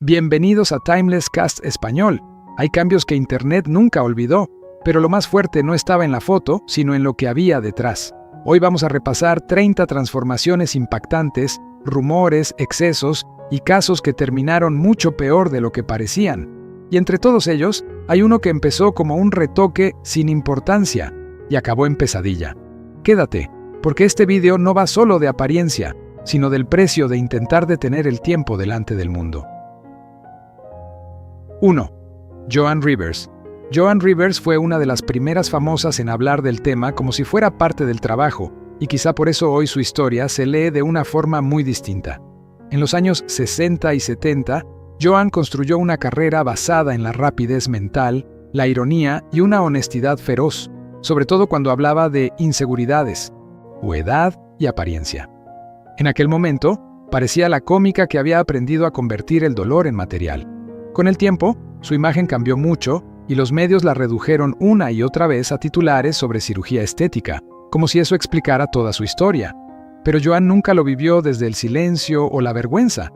Bienvenidos a Timeless Cast Español. Hay cambios que Internet nunca olvidó, pero lo más fuerte no estaba en la foto, sino en lo que había detrás. Hoy vamos a repasar 30 transformaciones impactantes, rumores, excesos y casos que terminaron mucho peor de lo que parecían. Y entre todos ellos, hay uno que empezó como un retoque sin importancia y acabó en pesadilla. Quédate, porque este video no va solo de apariencia, sino del precio de intentar detener el tiempo delante del mundo. 1. Joan Rivers. Joan Rivers fue una de las primeras famosas en hablar del tema como si fuera parte del trabajo, y quizá por eso hoy su historia se lee de una forma muy distinta. En los años 60 y 70, Joan construyó una carrera basada en la rapidez mental, la ironía y una honestidad feroz, sobre todo cuando hablaba de inseguridades, o edad y apariencia. En aquel momento, parecía la cómica que había aprendido a convertir el dolor en material. Con el tiempo, su imagen cambió mucho y los medios la redujeron una y otra vez a titulares sobre cirugía estética, como si eso explicara toda su historia. Pero Joan nunca lo vivió desde el silencio o la vergüenza.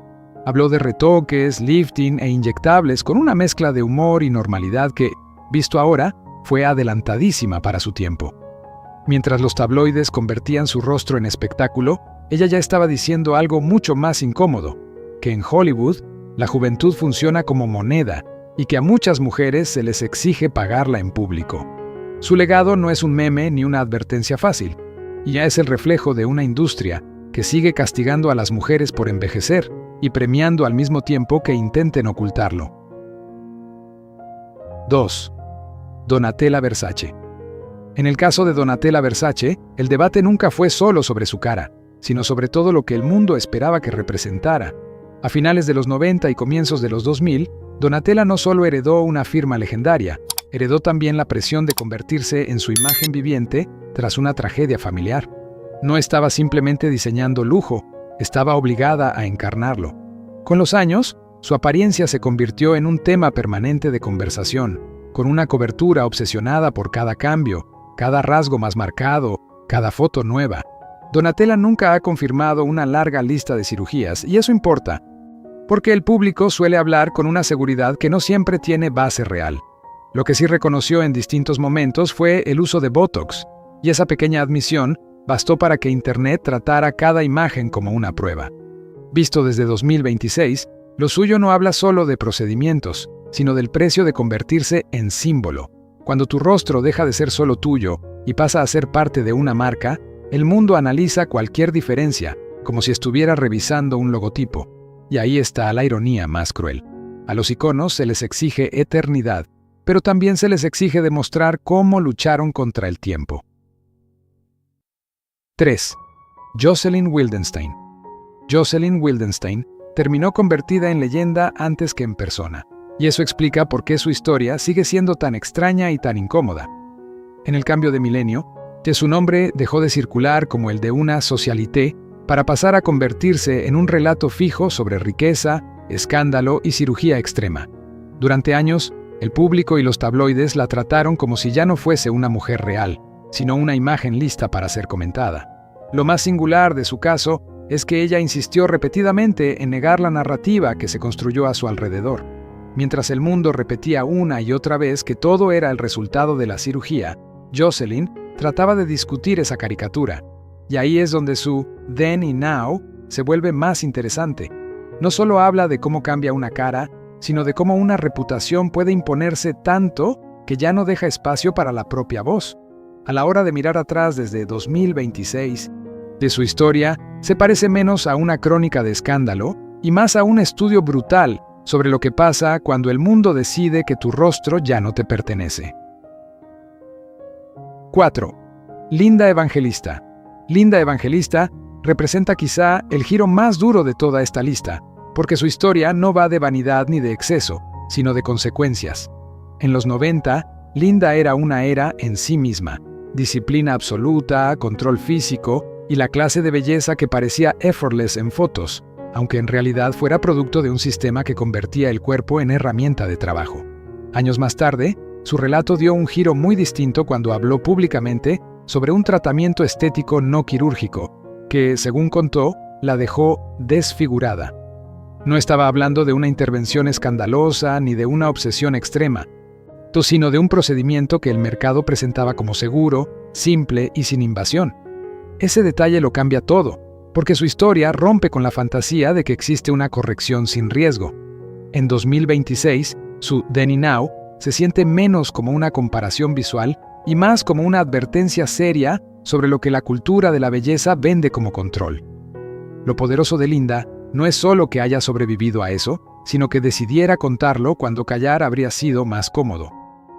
Habló de retoques, lifting e inyectables con una mezcla de humor y normalidad que, visto ahora, fue adelantadísima para su tiempo. Mientras los tabloides convertían su rostro en espectáculo, ella ya estaba diciendo algo mucho más incómodo, que en Hollywood, la juventud funciona como moneda y que a muchas mujeres se les exige pagarla en público. Su legado no es un meme ni una advertencia fácil, y ya es el reflejo de una industria que sigue castigando a las mujeres por envejecer y premiando al mismo tiempo que intenten ocultarlo. 2. Donatella Versace. En el caso de Donatella Versace, el debate nunca fue solo sobre su cara, sino sobre todo lo que el mundo esperaba que representara. A finales de los 90 y comienzos de los 2000, Donatella no solo heredó una firma legendaria, heredó también la presión de convertirse en su imagen viviente tras una tragedia familiar. No estaba simplemente diseñando lujo, estaba obligada a encarnarlo. Con los años, su apariencia se convirtió en un tema permanente de conversación, con una cobertura obsesionada por cada cambio, cada rasgo más marcado, cada foto nueva. Donatella nunca ha confirmado una larga lista de cirugías, y eso importa, porque el público suele hablar con una seguridad que no siempre tiene base real. Lo que sí reconoció en distintos momentos fue el uso de Botox, y esa pequeña admisión bastó para que Internet tratara cada imagen como una prueba. Visto desde 2026, lo suyo no habla solo de procedimientos, sino del precio de convertirse en símbolo. Cuando tu rostro deja de ser solo tuyo y pasa a ser parte de una marca, el mundo analiza cualquier diferencia, como si estuviera revisando un logotipo. Y ahí está la ironía más cruel. A los iconos se les exige eternidad, pero también se les exige demostrar cómo lucharon contra el tiempo. 3. Jocelyn Wildenstein. Jocelyn Wildenstein terminó convertida en leyenda antes que en persona, y eso explica por qué su historia sigue siendo tan extraña y tan incómoda. En el cambio de milenio, su nombre dejó de circular como el de una socialité para pasar a convertirse en un relato fijo sobre riqueza, escándalo y cirugía extrema. Durante años, el público y los tabloides la trataron como si ya no fuese una mujer real, sino una imagen lista para ser comentada. Lo más singular de su caso es que ella insistió repetidamente en negar la narrativa que se construyó a su alrededor. Mientras el mundo repetía una y otra vez que todo era el resultado de la cirugía, Jocelyn trataba de discutir esa caricatura. Y ahí es donde su Then y Now se vuelve más interesante. No solo habla de cómo cambia una cara, sino de cómo una reputación puede imponerse tanto que ya no deja espacio para la propia voz. A la hora de mirar atrás desde 2026, de su historia se parece menos a una crónica de escándalo y más a un estudio brutal sobre lo que pasa cuando el mundo decide que tu rostro ya no te pertenece. 4. Linda Evangelista. Linda Evangelista representa quizá el giro más duro de toda esta lista, porque su historia no va de vanidad ni de exceso, sino de consecuencias. En los 90, Linda era una era en sí misma, disciplina absoluta, control físico y la clase de belleza que parecía effortless en fotos, aunque en realidad fuera producto de un sistema que convertía el cuerpo en herramienta de trabajo. Años más tarde, su relato dio un giro muy distinto cuando habló públicamente sobre un tratamiento estético no quirúrgico, que, según contó, la dejó desfigurada. No estaba hablando de una intervención escandalosa ni de una obsesión extrema, sino de un procedimiento que el mercado presentaba como seguro, simple y sin invasión. Ese detalle lo cambia todo, porque su historia rompe con la fantasía de que existe una corrección sin riesgo. En 2026, su Then y Now se siente menos como una comparación visual y más como una advertencia seria sobre lo que la cultura de la belleza vende como control. Lo poderoso de Linda no es solo que haya sobrevivido a eso, sino que decidiera contarlo cuando callar habría sido más cómodo.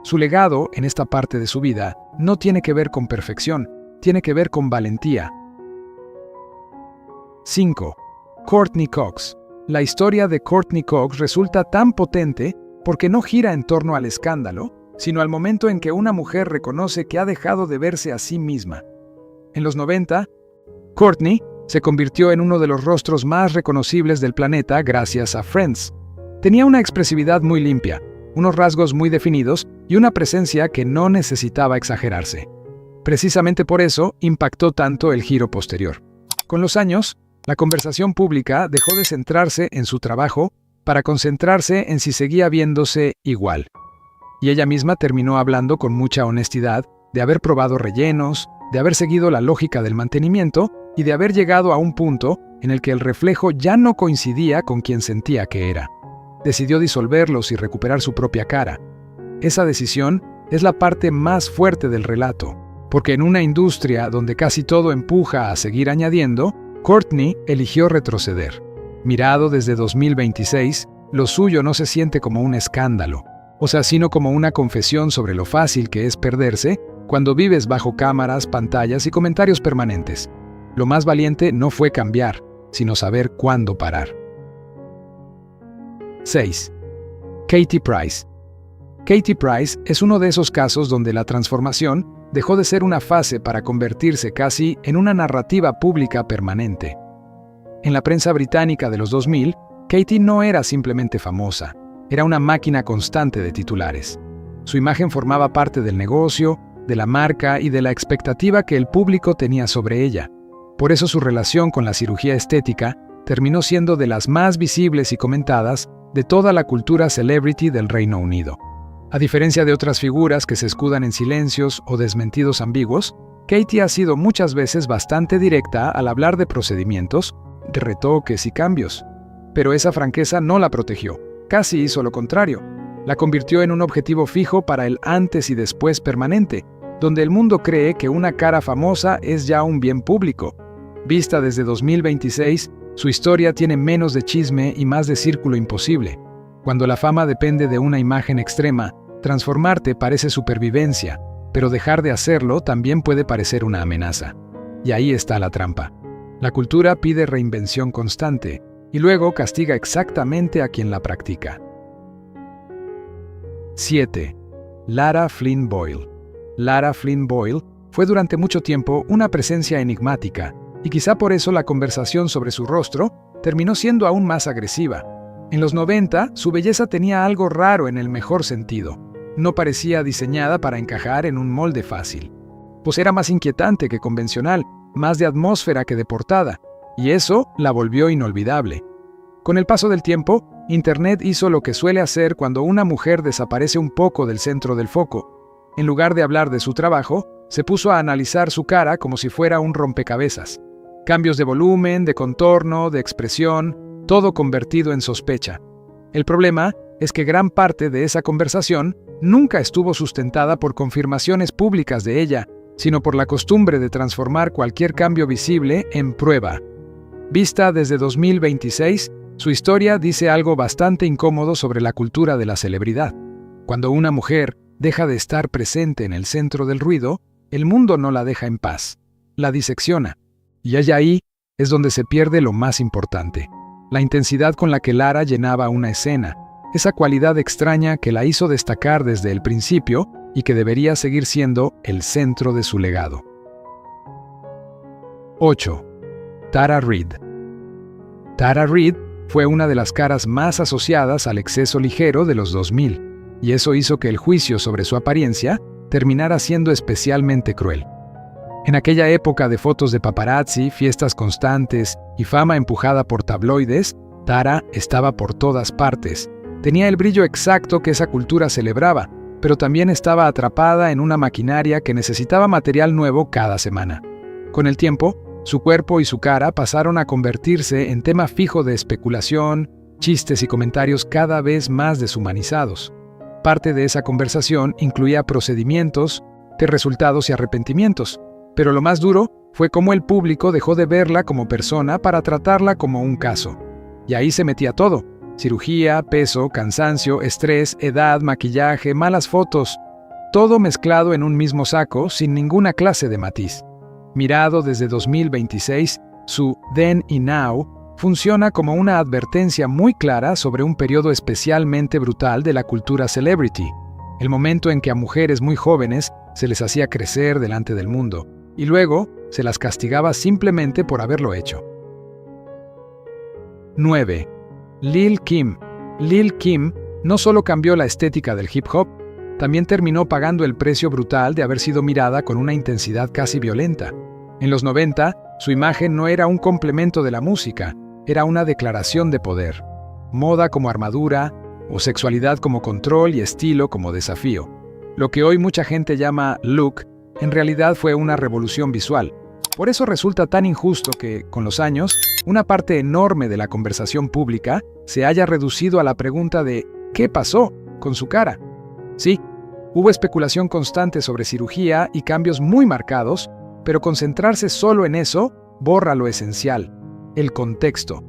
Su legado en esta parte de su vida no tiene que ver con perfección, tiene que ver con valentía. 5. Courteney Cox. La historia de Courteney Cox resulta tan potente porque no gira en torno al escándalo, sino al momento en que una mujer reconoce que ha dejado de verse a sí misma. En los 90, Courteney se convirtió en uno de los rostros más reconocibles del planeta gracias a Friends. Tenía una expresividad muy limpia, unos rasgos muy definidos y una presencia que no necesitaba exagerarse. Precisamente por eso impactó tanto el giro posterior. Con los años, la conversación pública dejó de centrarse en su trabajo para concentrarse en si seguía viéndose igual. Y ella misma terminó hablando con mucha honestidad de haber probado rellenos, de haber seguido la lógica del mantenimiento y de haber llegado a un punto en el que el reflejo ya no coincidía con quien sentía que era. Decidió disolverlos y recuperar su propia cara. Esa decisión es la parte más fuerte del relato, porque en una industria donde casi todo empuja a seguir añadiendo, Courteney eligió retroceder. Mirado desde 2026, lo suyo no se siente como un escándalo, sino como una confesión sobre lo fácil que es perderse cuando vives bajo cámaras, pantallas y comentarios permanentes. Lo más valiente no fue cambiar, sino saber cuándo parar. 6. Katie Price. Katie Price es uno de esos casos donde la transformación dejó de ser una fase para convertirse casi en una narrativa pública permanente. En la prensa británica de los 2000, Katie no era simplemente famosa, era una máquina constante de titulares. Su imagen formaba parte del negocio, de la marca y de la expectativa que el público tenía sobre ella. Por eso su relación con la cirugía estética terminó siendo de las más visibles y comentadas de toda la cultura celebrity del Reino Unido. A diferencia de otras figuras que se escudan en silencios o desmentidos ambiguos, Katie ha sido muchas veces bastante directa al hablar de procedimientos, de retoques y cambios. Pero esa franqueza no la protegió, casi hizo lo contrario. La convirtió en un objetivo fijo para el antes y después permanente, donde el mundo cree que una cara famosa es ya un bien público. Vista desde 2026, su historia tiene menos de chisme y más de círculo imposible. Cuando la fama depende de una imagen extrema, transformarte parece supervivencia, pero dejar de hacerlo también puede parecer una amenaza. Y ahí está la trampa. La cultura pide reinvención constante y luego castiga exactamente a quien la practica. 7. Lara Flynn Boyle. Lara Flynn Boyle fue durante mucho tiempo una presencia enigmática, y quizá por eso la conversación sobre su rostro terminó siendo aún más agresiva. En los 90, su belleza tenía algo raro en el mejor sentido. No parecía diseñada para encajar en un molde fácil. Pues era más inquietante que convencional, más de atmósfera que de portada, y eso la volvió inolvidable. Con el paso del tiempo, Internet hizo lo que suele hacer cuando una mujer desaparece un poco del centro del foco. En lugar de hablar de su trabajo, se puso a analizar su cara como si fuera un rompecabezas. Cambios de volumen, de contorno, de expresión, todo convertido en sospecha. El problema es que gran parte de esa conversación nunca estuvo sustentada por confirmaciones públicas de ella, sino por la costumbre de transformar cualquier cambio visible en prueba. Vista desde 2026, su historia dice algo bastante incómodo sobre la cultura de la celebridad. Cuando una mujer deja de estar presente en el centro del ruido, el mundo no la deja en paz, la disecciona. Y allá ahí es donde se pierde lo más importante, la intensidad con la que Lara llenaba una escena, esa cualidad extraña que la hizo destacar desde el principio y que debería seguir siendo el centro de su legado. 8. Tara Reid. Tara Reid fue una de las caras más asociadas al exceso ligero de los 2000, y eso hizo que el juicio sobre su apariencia terminara siendo especialmente cruel. En aquella época de fotos de paparazzi, fiestas constantes y fama empujada por tabloides, Tara estaba por todas partes. Tenía el brillo exacto que esa cultura celebraba, pero también estaba atrapada en una maquinaria que necesitaba material nuevo cada semana. Con el tiempo, su cuerpo y su cara pasaron a convertirse en tema fijo de especulación, chistes y comentarios cada vez más deshumanizados. Parte de esa conversación incluía procedimientos, de resultados y arrepentimientos, pero lo más duro fue cómo el público dejó de verla como persona para tratarla como un caso. Y ahí se metía todo: cirugía, peso, cansancio, estrés, edad, maquillaje, malas fotos, todo mezclado en un mismo saco sin ninguna clase de matiz. Mirado desde 2026, su Then y Now funciona como una advertencia muy clara sobre un periodo especialmente brutal de la cultura celebrity, el momento en que a mujeres muy jóvenes se les hacía crecer delante del mundo, y luego se las castigaba simplemente por haberlo hecho. 9. Lil' Kim. Lil' Kim no solo cambió la estética del hip hop, también terminó pagando el precio brutal de haber sido mirada con una intensidad casi violenta. En los 90, su imagen no era un complemento de la música, era una declaración de poder. Moda como armadura, o sexualidad como control y estilo como desafío. Lo que hoy mucha gente llama look, en realidad fue una revolución visual. Por eso resulta tan injusto que, con los años, una parte enorme de la conversación pública se haya reducido a la pregunta de ¿qué pasó con su cara? Sí, hubo especulación constante sobre cirugía y cambios muy marcados, pero concentrarse solo en eso borra lo esencial: el contexto.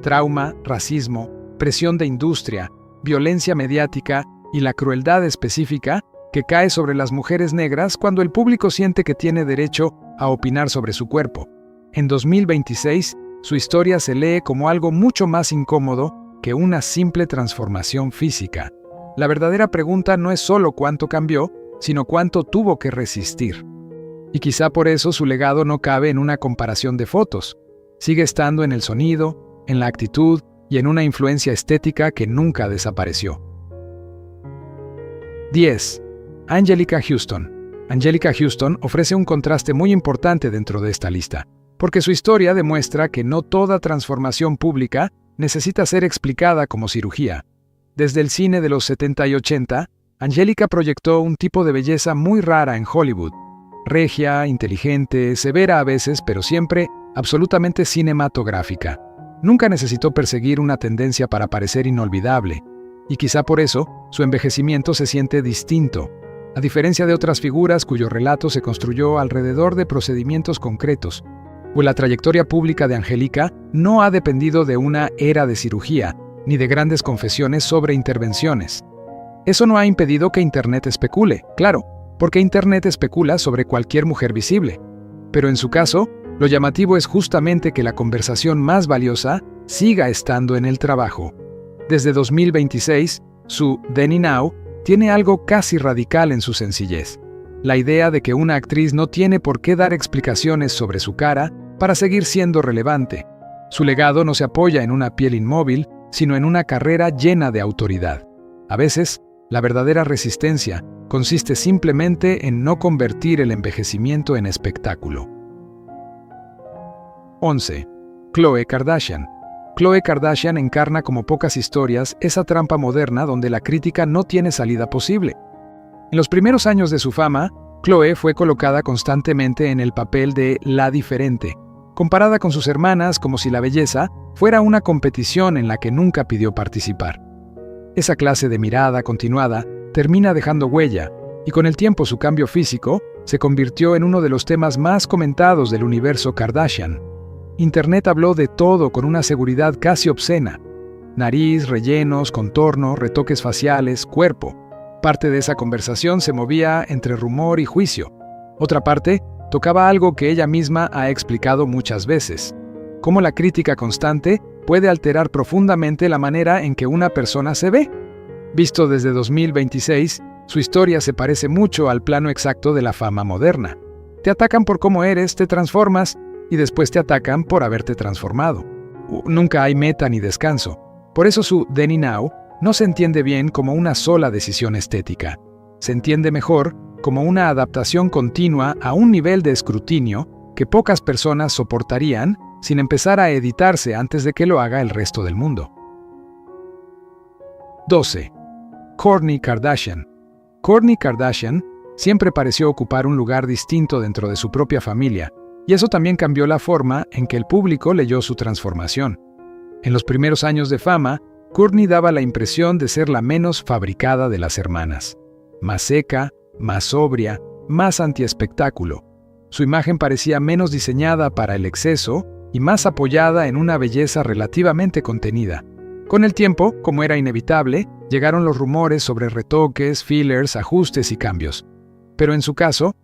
Trauma, racismo, presión de industria, violencia mediática y la crueldad específica que cae sobre las mujeres negras cuando el público siente que tiene derecho a opinar sobre su cuerpo. En 2026, su historia se lee como algo mucho más incómodo que una simple transformación física. La verdadera pregunta no es solo cuánto cambió, sino cuánto tuvo que resistir. Y quizá por eso su legado no cabe en una comparación de fotos. Sigue estando en el sonido, en la actitud y en una influencia estética que nunca desapareció. 10. Anjelica Huston. Anjelica Huston ofrece un contraste muy importante dentro de esta lista, porque su historia demuestra que no toda transformación pública necesita ser explicada como cirugía. Desde el cine de los 70 y 80, Anjelica proyectó un tipo de belleza muy rara en Hollywood. Regia, inteligente, severa a veces, pero siempre absolutamente cinematográfica. Nunca necesitó perseguir una tendencia para parecer inolvidable, y quizá por eso su envejecimiento se siente distinto, a diferencia de otras figuras cuyo relato se construyó alrededor de procedimientos concretos. Pues la trayectoria pública de Anjelica no ha dependido de una era de cirugía, ni de grandes confesiones sobre intervenciones. Eso no ha impedido que Internet especule, claro, porque Internet especula sobre cualquier mujer visible. Pero en su caso, lo llamativo es justamente que la conversación más valiosa siga estando en el trabajo. Desde 2026, su Then y Now tiene algo casi radical en su sencillez: la idea de que una actriz no tiene por qué dar explicaciones sobre su cara para seguir siendo relevante. Su legado no se apoya en una piel inmóvil, sino en una carrera llena de autoridad. A veces, la verdadera resistencia consiste simplemente en no convertir el envejecimiento en espectáculo. 11. Khloe Kardashian. Khloe Kardashian encarna como pocas historias esa trampa moderna donde la crítica no tiene salida posible. En los primeros años de su fama, Khloe fue colocada constantemente en el papel de la diferente, comparada con sus hermanas como si la belleza fuera una competición en la que nunca pidió participar. Esa clase de mirada continuada termina dejando huella, y con el tiempo su cambio físico se convirtió en uno de los temas más comentados del universo Kardashian. Internet habló de todo con una seguridad casi obscena: nariz, rellenos, contorno, retoques faciales, cuerpo. Parte de esa conversación se movía entre rumor y juicio. Otra parte tocaba algo que ella misma ha explicado muchas veces: cómo la crítica constante puede alterar profundamente la manera en que una persona se ve. Visto desde 2026, su historia se parece mucho al plano exacto de la fama moderna. Te atacan por cómo eres, te transformas, y después te atacan por haberte transformado. Nunca hay meta ni descanso. Por eso su Then y Now no se entiende bien como una sola decisión estética. Se entiende mejor como una adaptación continua a un nivel de escrutinio que pocas personas soportarían sin empezar a editarse antes de que lo haga el resto del mundo. 12. Kourtney Kardashian. Kourtney Kardashian siempre pareció ocupar un lugar distinto dentro de su propia familia, y eso también cambió la forma en que el público leyó su transformación. En los primeros años de fama, Kourtney daba la impresión de ser la menos fabricada de las hermanas. Más seca, más sobria, más antiespectáculo. Su imagen parecía menos diseñada para el exceso y más apoyada en una belleza relativamente contenida. Con el tiempo, como era inevitable, llegaron los rumores sobre retoques, fillers, ajustes y cambios. Pero en su caso,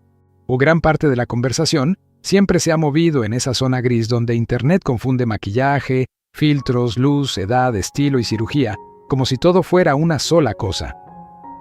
o gran parte de la conversación, siempre se ha movido en esa zona gris donde Internet confunde maquillaje, filtros, luz, edad, estilo y cirugía, como si todo fuera una sola cosa.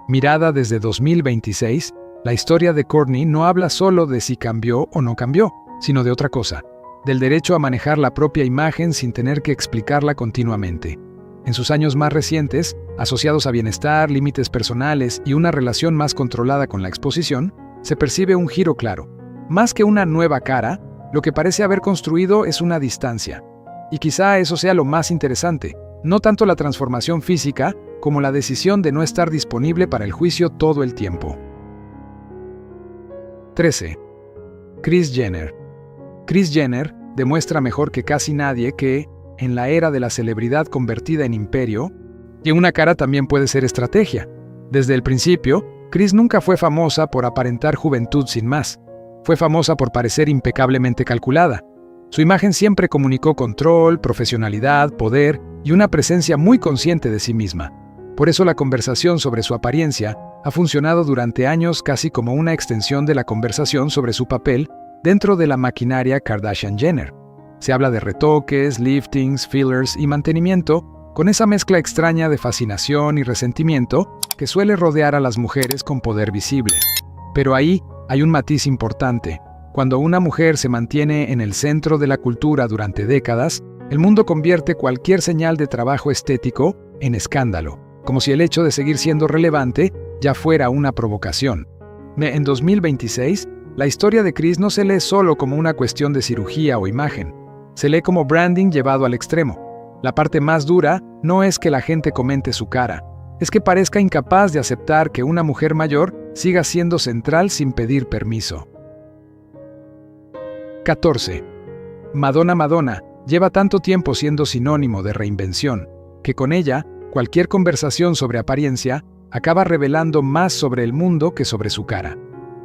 Mirada desde 2026, la historia de Kourtney no habla solo de si cambió o no cambió, sino de otra cosa, del derecho a manejar la propia imagen sin tener que explicarla continuamente. En sus años más recientes, asociados a bienestar, límites personales y una relación más controlada con la exposición, se percibe un giro claro. Más que una nueva cara, lo que parece haber construido es una distancia. Y quizá eso sea lo más interesante, no tanto la transformación física, como la decisión de no estar disponible para el juicio todo el tiempo. 13. Kris Jenner. Kris Jenner demuestra mejor que casi nadie que, en la era de la celebridad convertida en imperio, y una cara también puede ser estrategia. Desde el principio, Kris nunca fue famosa por aparentar juventud sin más. Fue famosa por parecer impecablemente calculada. Su imagen siempre comunicó control, profesionalidad, poder y una presencia muy consciente de sí misma. Por eso la conversación sobre su apariencia ha funcionado durante años casi como una extensión de la conversación sobre su papel dentro de la maquinaria Kardashian-Jenner. Se habla de retoques, liftings, fillers y mantenimiento, con esa mezcla extraña de fascinación y resentimiento que suele rodear a las mujeres con poder visible. Pero ahí hay un matiz importante. Cuando una mujer se mantiene en el centro de la cultura durante décadas, el mundo convierte cualquier señal de trabajo estético en escándalo, como si el hecho de seguir siendo relevante ya fuera una provocación. En 2026, la historia de Kris no se lee solo como una cuestión de cirugía o imagen. Se lee como branding llevado al extremo. La parte más dura no es que la gente comente su cara, es que parezca incapaz de aceptar que una mujer mayor siga siendo central sin pedir permiso. 14. Madonna lleva tanto tiempo siendo sinónimo de reinvención, que con ella, cualquier conversación sobre apariencia acaba revelando más sobre el mundo que sobre su cara.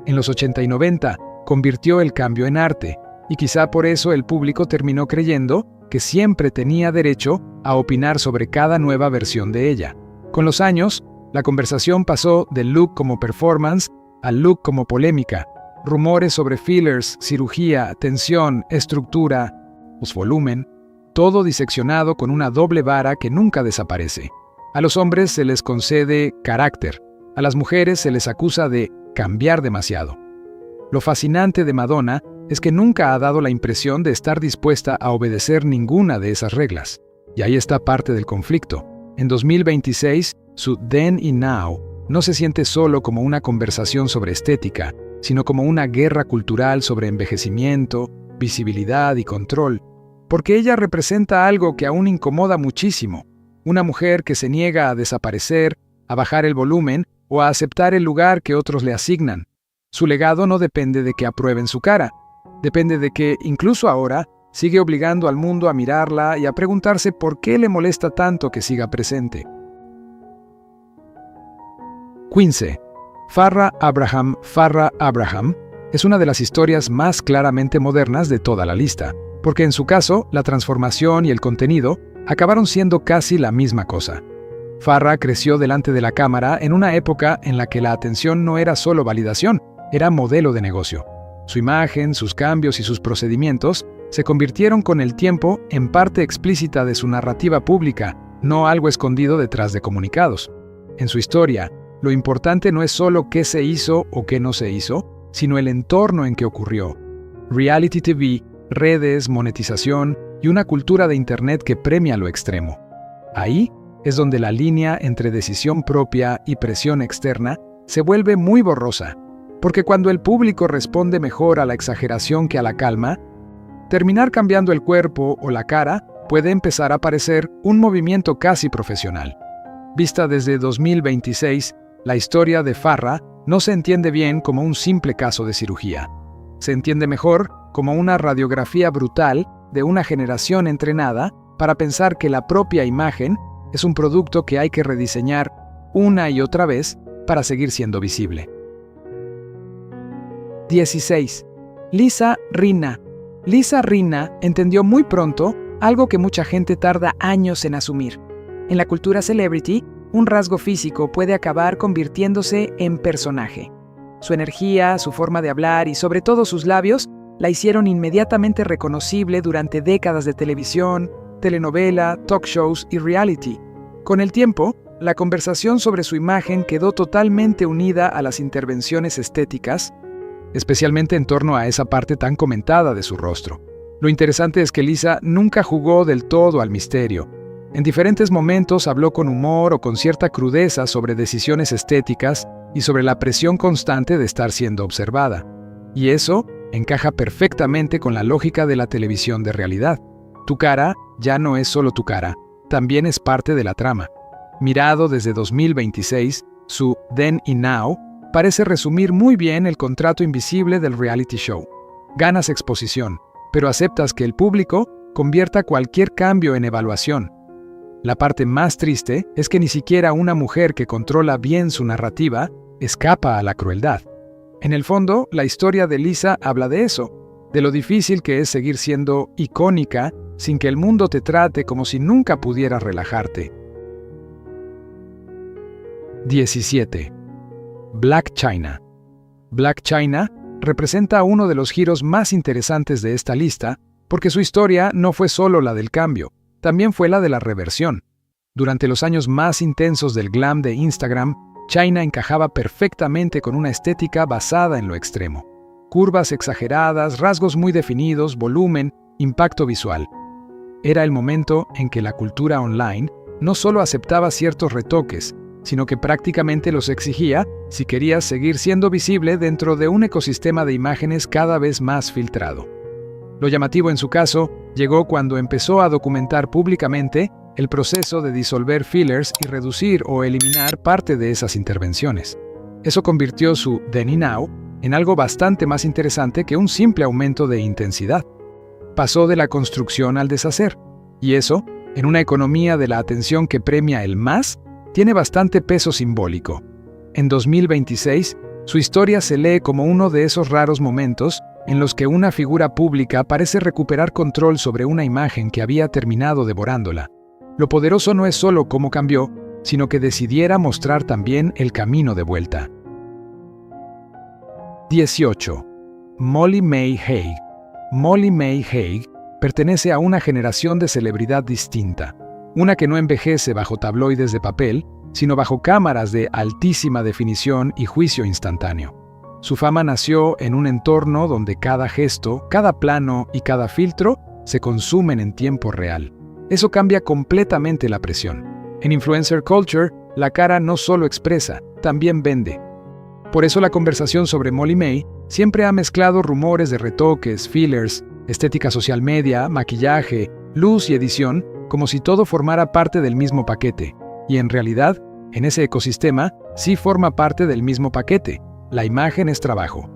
En los 80 y 90, convirtió el cambio en arte, y quizá por eso el público terminó creyendo que siempre tenía derecho a opinar sobre cada nueva versión de ella. Con los años, la conversación pasó del look como performance al look como polémica. Rumores sobre fillers, cirugía, tensión, estructura, volumen, todo diseccionado con una doble vara que nunca desaparece. A los hombres se les concede carácter, a las mujeres se les acusa de cambiar demasiado. Lo fascinante de Madonna es que nunca ha dado la impresión de estar dispuesta a obedecer ninguna de esas reglas. Y ahí está parte del conflicto. En 2026, su Then y Now no se siente solo como una conversación sobre estética, sino como una guerra cultural sobre envejecimiento, visibilidad y control, porque ella representa algo que aún incomoda muchísimo, una mujer que se niega a desaparecer, a bajar el volumen o a aceptar el lugar que otros le asignan. Su legado no depende de que aprueben su cara, depende de que, incluso ahora, sigue obligando al mundo a mirarla y a preguntarse por qué le molesta tanto que siga presente. 15. Farrah Abraham es una de las historias más claramente modernas de toda la lista, porque en su caso, la transformación y el contenido acabaron siendo casi la misma cosa. Farrah creció delante de la cámara en una época en la que la atención no era solo validación, era modelo de negocio. Su imagen, sus cambios y sus procedimientos se convirtieron con el tiempo en parte explícita de su narrativa pública, no algo escondido detrás de comunicados. En su historia, lo importante no es solo qué se hizo o qué no se hizo, sino el entorno en que ocurrió. Reality TV, redes, monetización y una cultura de Internet que premia lo extremo. Ahí es donde la línea entre decisión propia y presión externa se vuelve muy borrosa, porque cuando el público responde mejor a la exageración que a la calma, terminar cambiando el cuerpo o la cara puede empezar a parecer un movimiento casi profesional. Vista desde 2026, la historia de Farrah no se entiende bien como un simple caso de cirugía. Se entiende mejor como una radiografía brutal de una generación entrenada para pensar que la propia imagen es un producto que hay que rediseñar una y otra vez para seguir siendo visible. 16. Lisa Rinna. Lisa Rinna entendió muy pronto algo que mucha gente tarda años en asumir. En la cultura celebrity, un rasgo físico puede acabar convirtiéndose en personaje. Su energía, su forma de hablar y sobre todo sus labios la hicieron inmediatamente reconocible durante décadas de televisión, telenovela, talk shows y reality. Con el tiempo, la conversación sobre su imagen quedó totalmente unida a las intervenciones estéticas, especialmente en torno a esa parte tan comentada de su rostro. Lo interesante es que Lisa nunca jugó del todo al misterio. En diferentes momentos habló con humor o con cierta crudeza sobre decisiones estéticas y sobre la presión constante de estar siendo observada. Y eso encaja perfectamente con la lógica de la televisión de realidad. Tu cara ya no es solo tu cara, también es parte de la trama. Mirado desde 2026, su Then y Now parece resumir muy bien el contrato invisible del reality show. Ganas exposición, pero aceptas que el público convierta cualquier cambio en evaluación. La parte más triste es que ni siquiera una mujer que controla bien su narrativa escapa a la crueldad. En el fondo, la historia de Lisa habla de eso, de lo difícil que es seguir siendo icónica sin que el mundo te trate como si nunca pudieras relajarte. 17. Blac Chyna. Blac Chyna representa uno de los giros más interesantes de esta lista porque su historia no fue solo la del cambio, también fue la de la reversión. Durante los años más intensos del glam de Instagram, Chyna encajaba perfectamente con una estética basada en lo extremo. Curvas exageradas, rasgos muy definidos, volumen, impacto visual. Era el momento en que la cultura online no solo aceptaba ciertos retoques, sino que prácticamente los exigía si querías seguir siendo visible dentro de un ecosistema de imágenes cada vez más filtrado. Lo llamativo en su caso llegó cuando empezó a documentar públicamente el proceso de disolver fillers y reducir o eliminar parte de esas intervenciones. Eso convirtió su Then y Now en algo bastante más interesante que un simple aumento de intensidad. Pasó de la construcción al deshacer, y eso, en una economía de la atención que premia el más, tiene bastante peso simbólico. En 2026, su historia se lee como uno de esos raros momentos en los que una figura pública parece recuperar control sobre una imagen que había terminado devorándola. Lo poderoso no es solo cómo cambió, sino que decidiera mostrar también el camino de vuelta. 18. Molly May Hague. Molly May Hague pertenece a una generación de celebridad distinta, una que no envejece bajo tabloides de papel, sino bajo cámaras de altísima definición y juicio instantáneo. Su fama nació en un entorno donde cada gesto, cada plano y cada filtro se consumen en tiempo real. Eso cambia completamente la presión. En influencer culture, la cara no solo expresa, también vende. Por eso la conversación sobre Molly May siempre ha mezclado rumores de retoques, fillers, estética social media, maquillaje, luz y edición, como si todo formara parte del mismo paquete. Y en realidad, en ese ecosistema, sí forma parte del mismo paquete. La imagen es trabajo.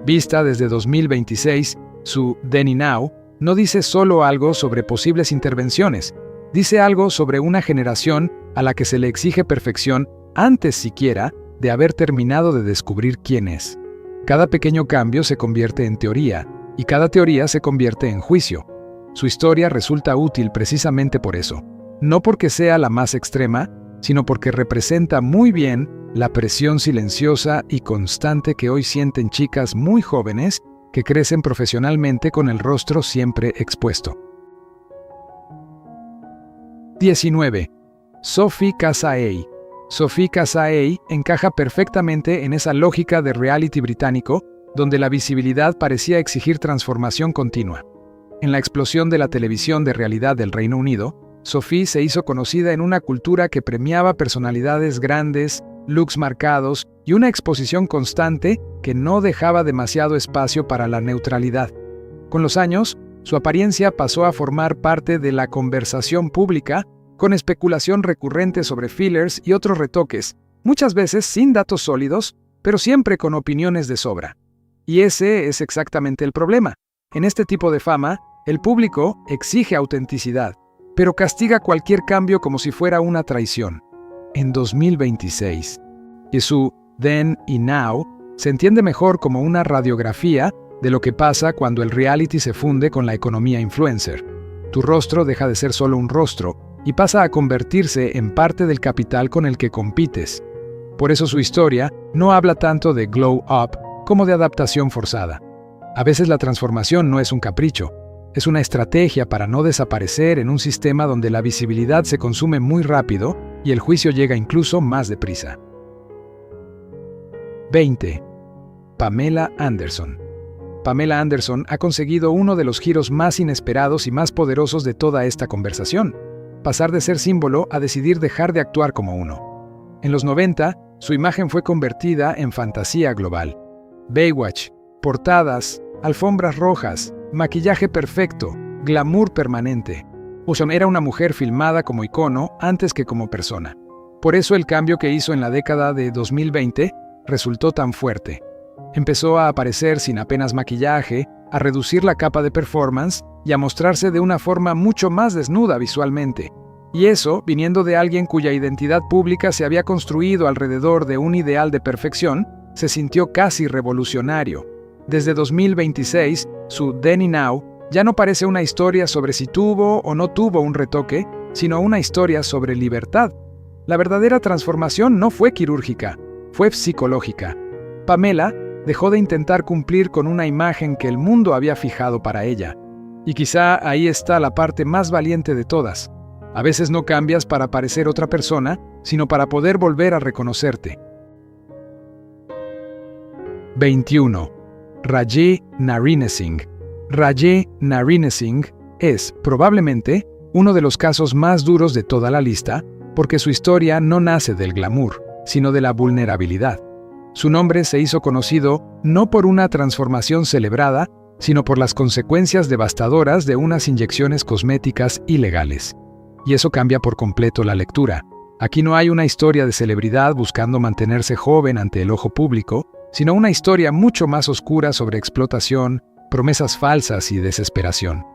Vista desde 2026, su Then y Now no dice solo algo sobre posibles intervenciones, dice algo sobre una generación a la que se le exige perfección antes siquiera de haber terminado de descubrir quién es. Cada pequeño cambio se convierte en teoría, y cada teoría se convierte en juicio. Su historia resulta útil precisamente por eso, no porque sea la más extrema, sino porque representa muy bien la presión silenciosa y constante que hoy sienten chicas muy jóvenes que crecen profesionalmente con el rostro siempre expuesto. 19. Sophie Cassay. Sophie Cassay encaja perfectamente en esa lógica de reality británico, donde la visibilidad parecía exigir transformación continua. En la explosión de la televisión de realidad del Reino Unido, Sophie se hizo conocida en una cultura que premiaba personalidades grandes, looks marcados y una exposición constante que no dejaba demasiado espacio para la neutralidad. Con los años, su apariencia pasó a formar parte de la conversación pública, con especulación recurrente sobre fillers y otros retoques, muchas veces sin datos sólidos, pero siempre con opiniones de sobra. Y ese es exactamente el problema. En este tipo de fama, el público exige autenticidad, pero castiga cualquier cambio como si fuera una traición. En 2026, su Then y Now se entiende mejor como una radiografía de lo que pasa cuando el reality se funde con la economía influencer. Tu rostro deja de ser solo un rostro y pasa a convertirse en parte del capital con el que compites. Por eso su historia no habla tanto de glow up como de adaptación forzada. A veces la transformación no es un capricho, es una estrategia para no desaparecer en un sistema donde la visibilidad se consume muy rápido y el juicio llega incluso más deprisa. 20. Pamela Anderson. Pamela Anderson ha conseguido uno de los giros más inesperados y más poderosos de toda esta conversación: pasar de ser símbolo a decidir dejar de actuar como uno. En los 90, su imagen fue convertida en fantasía global. Baywatch, portadas, alfombras rojas, maquillaje perfecto, glamour permanente. Era una mujer filmada como icono antes que como persona. Por eso el cambio que hizo en la década de 2020 resultó tan fuerte. Empezó a aparecer sin apenas maquillaje, a reducir la capa de performance y a mostrarse de una forma mucho más desnuda visualmente. Y eso, viniendo de alguien cuya identidad pública se había construido alrededor de un ideal de perfección, se sintió casi revolucionario. Desde 2026, su Then y Now ya no parece una historia sobre si tuvo o no tuvo un retoque, sino una historia sobre libertad. La verdadera transformación no fue quirúrgica, fue psicológica. Pamela dejó de intentar cumplir con una imagen que el mundo había fijado para ella. Y quizá ahí está la parte más valiente de todas. A veces no cambias para parecer otra persona, sino para poder volver a reconocerte. 21. Rajeev Narinesinghe. Rajeev Narinesinghe es, probablemente, uno de los casos más duros de toda la lista, porque su historia no nace del glamour, sino de la vulnerabilidad. Su nombre se hizo conocido no por una transformación celebrada, sino por las consecuencias devastadoras de unas inyecciones cosméticas ilegales. Y eso cambia por completo la lectura. Aquí no hay una historia de celebridad buscando mantenerse joven ante el ojo público, sino una historia mucho más oscura sobre explotación, promesas falsas y desesperación.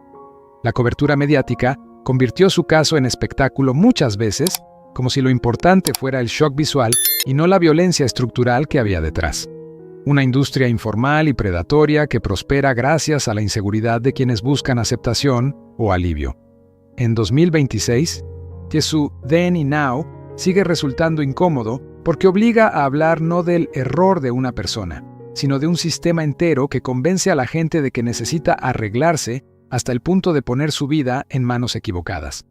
La cobertura mediática convirtió su caso en espectáculo muchas veces, como si lo importante fuera el shock visual y no la violencia estructural que había detrás. Una industria informal y predatoria que prospera gracias a la inseguridad de quienes buscan aceptación o alivio. En 2026, su Then y Now sigue resultando incómodo porque obliga a hablar no del error de una persona, sino de un sistema entero que convence a la gente de que necesita arreglarse hasta el punto de poner su vida en manos equivocadas.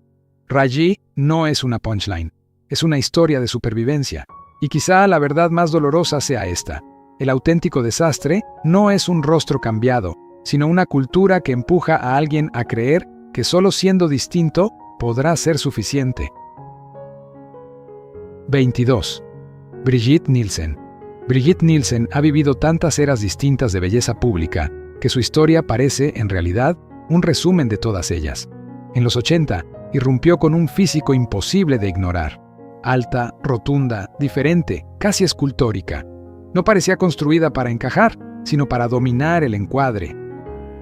Rajeev no es una punchline, es una historia de supervivencia, y quizá la verdad más dolorosa sea esta: el auténtico desastre no es un rostro cambiado, sino una cultura que empuja a alguien a creer que solo siendo distinto podrá ser suficiente. 22. Brigitte Nielsen. Brigitte Nielsen ha vivido tantas eras distintas de belleza pública que su historia parece, en realidad, un resumen de todas ellas. En los 80, irrumpió con un físico imposible de ignorar. Alta, rotunda, diferente, casi escultórica. No parecía construida para encajar, sino para dominar el encuadre.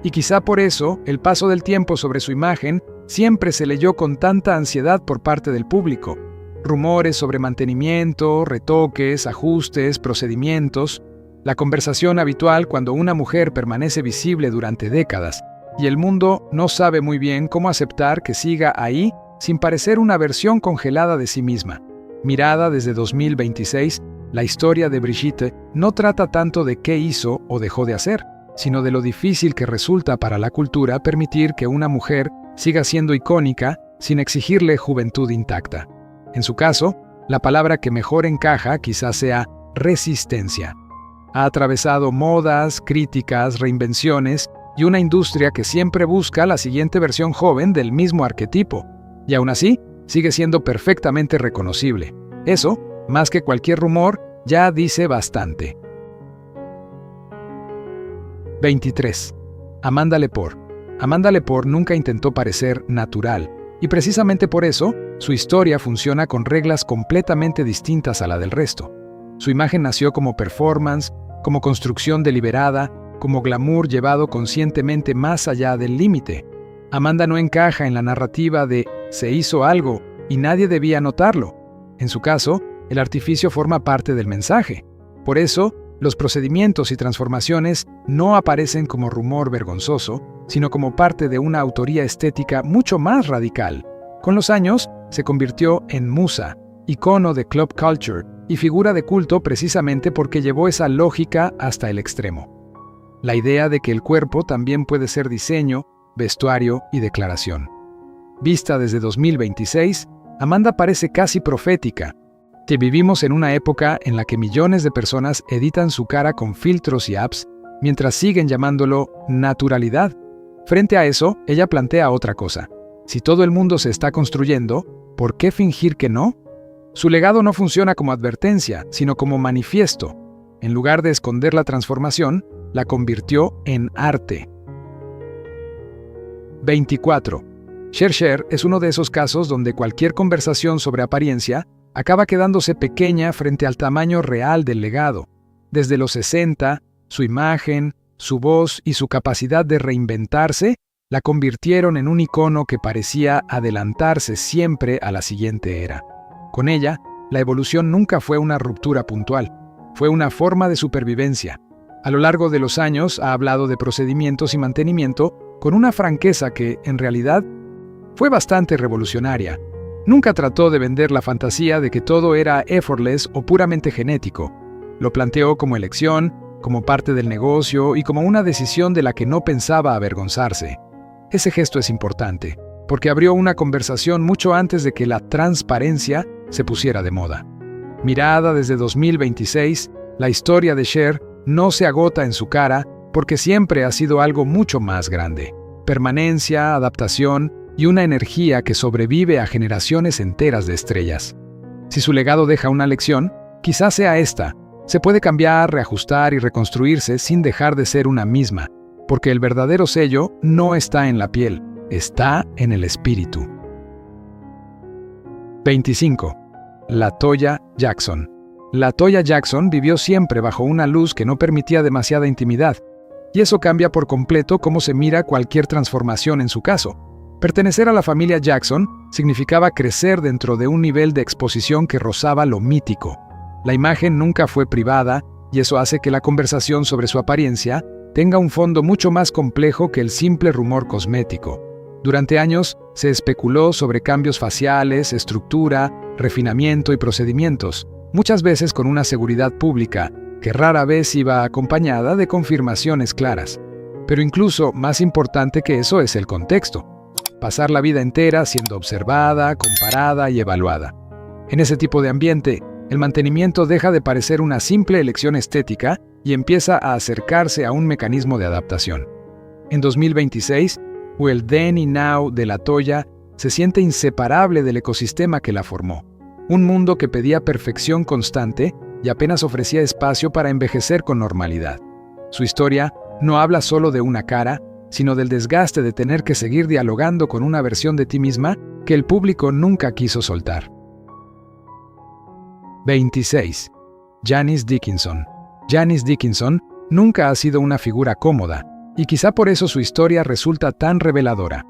Y quizá por eso, el paso del tiempo sobre su imagen siempre se leyó con tanta ansiedad por parte del público. Rumores sobre mantenimiento, retoques, ajustes, procedimientos. La conversación habitual cuando una mujer permanece visible durante décadas y el mundo no sabe muy bien cómo aceptar que siga ahí sin parecer una versión congelada de sí misma. Mirada desde 2026, la historia de Brigitte no trata tanto de qué hizo o dejó de hacer, sino de lo difícil que resulta para la cultura permitir que una mujer siga siendo icónica sin exigirle juventud intacta. En su caso, la palabra que mejor encaja quizás sea resistencia. Ha atravesado modas, críticas, reinvenciones y una industria que siempre busca la siguiente versión joven del mismo arquetipo, y aún así sigue siendo perfectamente reconocible. Eso, más que cualquier rumor, ya dice bastante. 23. Amanda Lepore. Amanda Lepore nunca intentó parecer natural, y precisamente por eso, su historia funciona con reglas completamente distintas a la del resto. Su imagen nació como performance, como construcción deliberada, como glamour llevado conscientemente más allá del límite. Amanda no encaja en la narrativa de «se hizo algo» y nadie debía notarlo. En su caso, el artificio forma parte del mensaje. Por eso, los procedimientos y transformaciones no aparecen como rumor vergonzoso, sino como parte de una autoría estética mucho más radical. Con los años, se convirtió en musa, icono de club culture y figura de culto precisamente porque llevó esa lógica hasta el extremo. La idea de que el cuerpo también puede ser diseño, vestuario y declaración. Vista desde 2026, Amanda parece casi profética, que vivimos en una época en la que millones de personas editan su cara con filtros y apps, mientras siguen llamándolo naturalidad. Frente a eso, ella plantea otra cosa. Si todo el mundo se está construyendo, ¿por qué fingir que no? Su legado no funciona como advertencia, sino como manifiesto. En lugar de esconder la transformación, la convirtió en arte. 24. Cher es uno de esos casos donde cualquier conversación sobre apariencia acaba quedándose pequeña frente al tamaño real del legado. Desde los 60, su imagen, su voz y su capacidad de reinventarse la convirtieron en un icono que parecía adelantarse siempre a la siguiente era. Con ella, la evolución nunca fue una ruptura puntual, fue una forma de supervivencia. A lo largo de los años ha hablado de procedimientos y mantenimiento con una franqueza que, en realidad, fue bastante revolucionaria. Nunca trató de vender la fantasía de que todo era effortless o puramente genético. Lo planteó como elección, como parte del negocio y como una decisión de la que no pensaba avergonzarse. Ese gesto es importante, porque abrió una conversación mucho antes de que la transparencia se pusiera de moda. Mirada desde 2026, la historia de Cher no se agota en su cara porque siempre ha sido algo mucho más grande. Permanencia, adaptación y una energía que sobrevive a generaciones enteras de estrellas. Si su legado deja una lección, quizás sea esta. Se puede cambiar, reajustar y reconstruirse sin dejar de ser una misma, porque el verdadero sello no está en la piel, está en el espíritu. 25. LaToya Jackson. LaToya Jackson vivió siempre bajo una luz que no permitía demasiada intimidad, y eso cambia por completo cómo se mira cualquier transformación en su caso. Pertenecer a la familia Jackson significaba crecer dentro de un nivel de exposición que rozaba lo mítico. La imagen nunca fue privada, y eso hace que la conversación sobre su apariencia tenga un fondo mucho más complejo que el simple rumor cosmético. Durante años se especuló sobre cambios faciales, estructura, refinamiento y procedimientos, muchas veces con una seguridad pública, que rara vez iba acompañada de confirmaciones claras. Pero incluso más importante que eso es el contexto. Pasar la vida entera siendo observada, comparada y evaluada. En ese tipo de ambiente, el mantenimiento deja de parecer una simple elección estética y empieza a acercarse a un mecanismo de adaptación. En 2026, el then y now de LaToya se siente inseparable del ecosistema que la formó. Un mundo que pedía perfección constante y apenas ofrecía espacio para envejecer con normalidad. Su historia no habla solo de una cara, sino del desgaste de tener que seguir dialogando con una versión de ti misma que el público nunca quiso soltar. 26. Janice Dickinson. Janice Dickinson nunca ha sido una figura cómoda, y quizá por eso su historia resulta tan reveladora.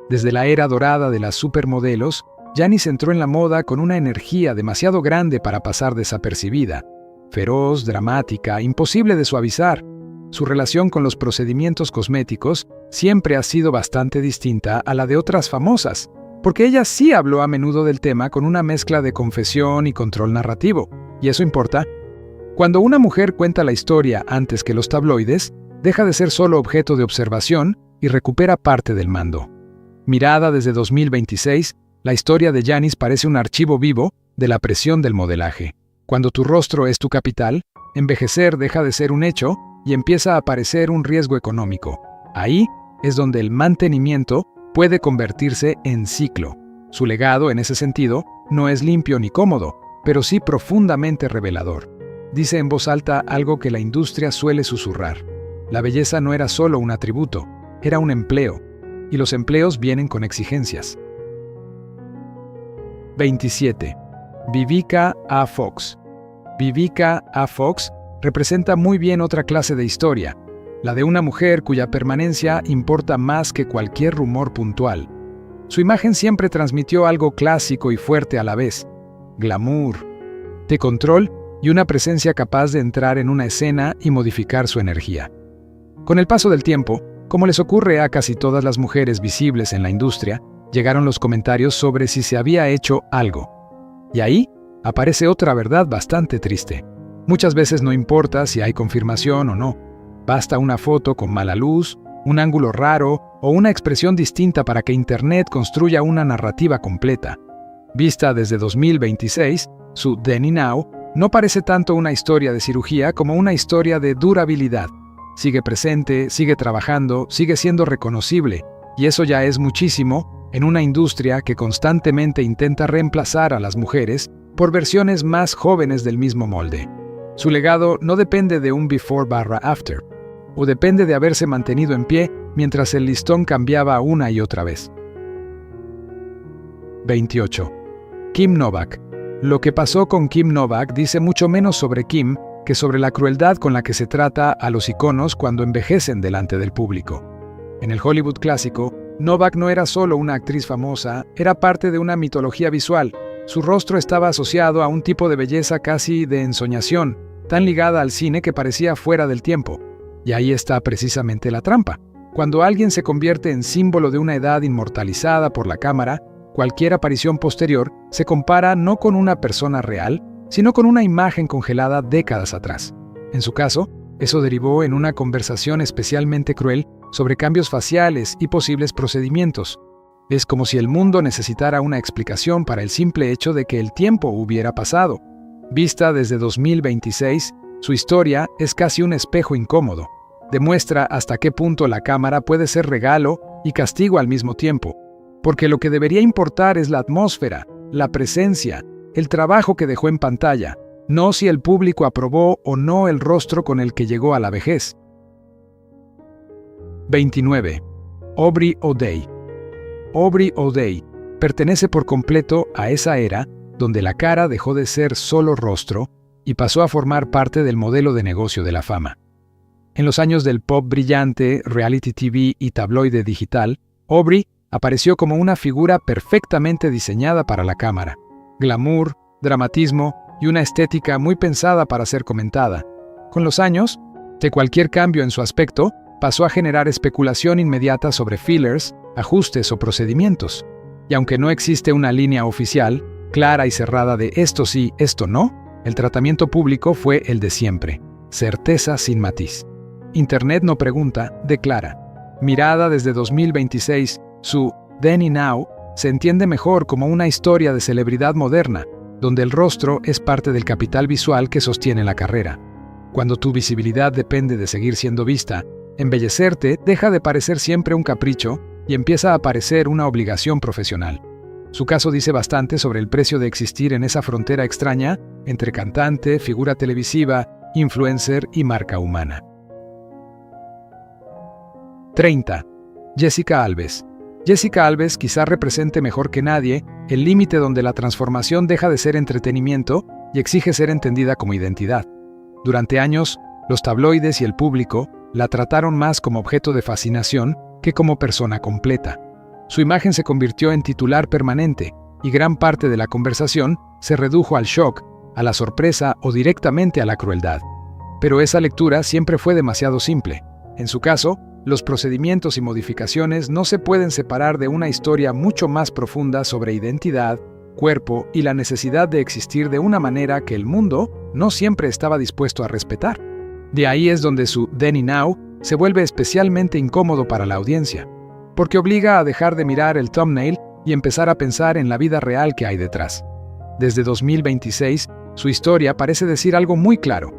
Desde la era dorada de las supermodelos, Janice entró en la moda con una energía demasiado grande para pasar desapercibida. Feroz, dramática, imposible de suavizar. Su relación con los procedimientos cosméticos siempre ha sido bastante distinta a la de otras famosas, porque ella sí habló a menudo del tema con una mezcla de confesión y control narrativo. ¿Y eso importa? Cuando una mujer cuenta la historia antes que los tabloides, deja de ser solo objeto de observación y recupera parte del mando. Mirada desde 2026, la historia de Janice parece un archivo vivo de la presión del modelaje. Cuando tu rostro es tu capital, envejecer deja de ser un hecho y empieza a aparecer un riesgo económico. Ahí es donde el mantenimiento puede convertirse en ciclo. Su legado, en ese sentido, no es limpio ni cómodo, pero sí profundamente revelador. Dice en voz alta algo que la industria suele susurrar. La belleza no era solo un atributo, era un empleo. y los empleos vienen con exigencias. 27. Vivica A. Fox. Vivica A. Fox representa muy bien otra clase de historia, la de una mujer cuya permanencia importa más que cualquier rumor puntual. Su imagen siempre transmitió algo clásico y fuerte a la vez: glamour, de control y una presencia capaz de entrar en una escena y modificar su energía. Con el paso del tiempo, como les ocurre a casi todas las mujeres visibles en la industria, llegaron los comentarios sobre si se había hecho algo. Y ahí aparece otra verdad bastante triste. Muchas veces no importa si hay confirmación o no. Basta una foto con mala luz, un ángulo raro o una expresión distinta para que Internet construya una narrativa completa. Vista desde 2026, su Then y Now no parece tanto una historia de cirugía como una historia de durabilidad. Sigue presente, sigue trabajando, sigue siendo reconocible, y eso ya es muchísimo en una industria que constantemente intenta reemplazar a las mujeres por versiones más jóvenes del mismo molde. Su legado no depende de un before/after, o depende de haberse mantenido en pie mientras el listón cambiaba una y otra vez. 28. Kim Novak. Lo que pasó con Kim Novak dice mucho menos sobre Kim que sobre la crueldad con la que se trata a los iconos cuando envejecen delante del público. En el Hollywood clásico, Novak no era solo una actriz famosa, era parte de una mitología visual. Su rostro estaba asociado a un tipo de belleza casi de ensoñación, tan ligada al cine que parecía fuera del tiempo. Y ahí está precisamente la trampa. Cuando alguien se convierte en símbolo de una edad inmortalizada por la cámara, cualquier aparición posterior se compara no con una persona real, sino con una imagen congelada décadas atrás. En su caso, eso derivó en una conversación especialmente cruel sobre cambios faciales y posibles procedimientos. Es como si el mundo necesitara una explicación para el simple hecho de que el tiempo hubiera pasado. Vista desde 2026, su historia es casi un espejo incómodo. Demuestra hasta qué punto la cámara puede ser regalo y castigo al mismo tiempo. Porque lo que debería importar es la atmósfera, la presencia, el trabajo que dejó en pantalla, no si el público aprobó o no el rostro con el que llegó a la vejez. 29. Aubrey O'Day. Aubrey O'Day pertenece por completo a esa era donde la cara dejó de ser solo rostro y pasó a formar parte del modelo de negocio de la fama. En los años del pop brillante, reality TV y tabloide digital, Aubrey apareció como una figura perfectamente diseñada para la cámara. Glamour, dramatismo y una estética muy pensada para ser comentada. Con los años, de cualquier cambio en su aspecto, pasó a generar especulación inmediata sobre fillers, ajustes o procedimientos. Y aunque no existe una línea oficial, clara y cerrada de esto sí, esto no, el tratamiento público fue el de siempre. Certeza sin matiz. Internet no pregunta, declara. Mirada desde 2026, su Then y Now se entiende mejor como una historia de celebridad moderna, donde el rostro es parte del capital visual que sostiene la carrera. Cuando tu visibilidad depende de seguir siendo vista, embellecerte deja de parecer siempre un capricho y empieza a parecer una obligación profesional. Su caso dice bastante sobre el precio de existir en esa frontera extraña entre cantante, figura televisiva, influencer y marca humana. 30. Jessica Alves. Jessica Alves quizá represente mejor que nadie el límite donde la transformación deja de ser entretenimiento y exige ser entendida como identidad. Durante años, los tabloides y el público la trataron más como objeto de fascinación que como persona completa. Su imagen se convirtió en titular permanente y gran parte de la conversación se redujo al shock, a la sorpresa o directamente a la crueldad. Pero esa lectura siempre fue demasiado simple. En su caso, los procedimientos y modificaciones no se pueden separar de una historia mucho más profunda sobre identidad, cuerpo y la necesidad de existir de una manera que el mundo no siempre estaba dispuesto a respetar. De ahí es donde su Then y Now se vuelve especialmente incómodo para la audiencia, porque obliga a dejar de mirar el thumbnail y empezar a pensar en la vida real que hay detrás. Desde 2026, su historia parece decir algo muy claro.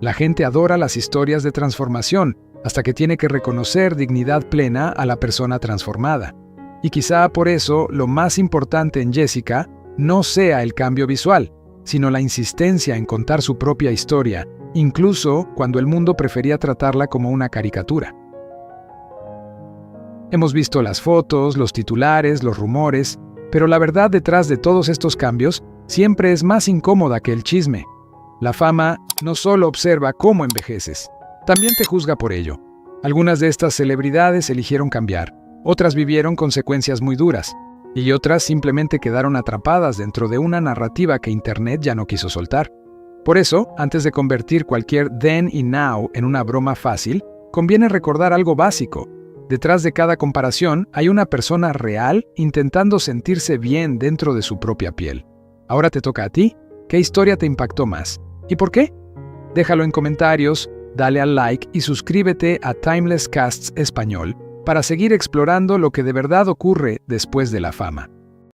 La gente adora las historias de transformación, hasta que tiene que reconocer dignidad plena a la persona transformada. Y quizá por eso lo más importante en Jessica no sea el cambio visual, sino la insistencia en contar su propia historia, incluso cuando el mundo prefería tratarla como una caricatura. Hemos visto las fotos, los titulares, los rumores, pero la verdad detrás de todos estos cambios siempre es más incómoda que el chisme. La fama no solo observa cómo envejeces, también te juzga por ello. Algunas de estas celebridades eligieron cambiar, otras vivieron consecuencias muy duras, y otras simplemente quedaron atrapadas dentro de una narrativa que Internet ya no quiso soltar. Por eso, antes de convertir cualquier then y now en una broma fácil, conviene recordar algo básico. Detrás de cada comparación hay una persona real intentando sentirse bien dentro de su propia piel. Ahora te toca a ti. ¿Qué historia te impactó más? ¿Y por qué? Déjalo en comentarios, dale al like y suscríbete a Timeless Casts Español para seguir explorando lo que de verdad ocurre después de la fama.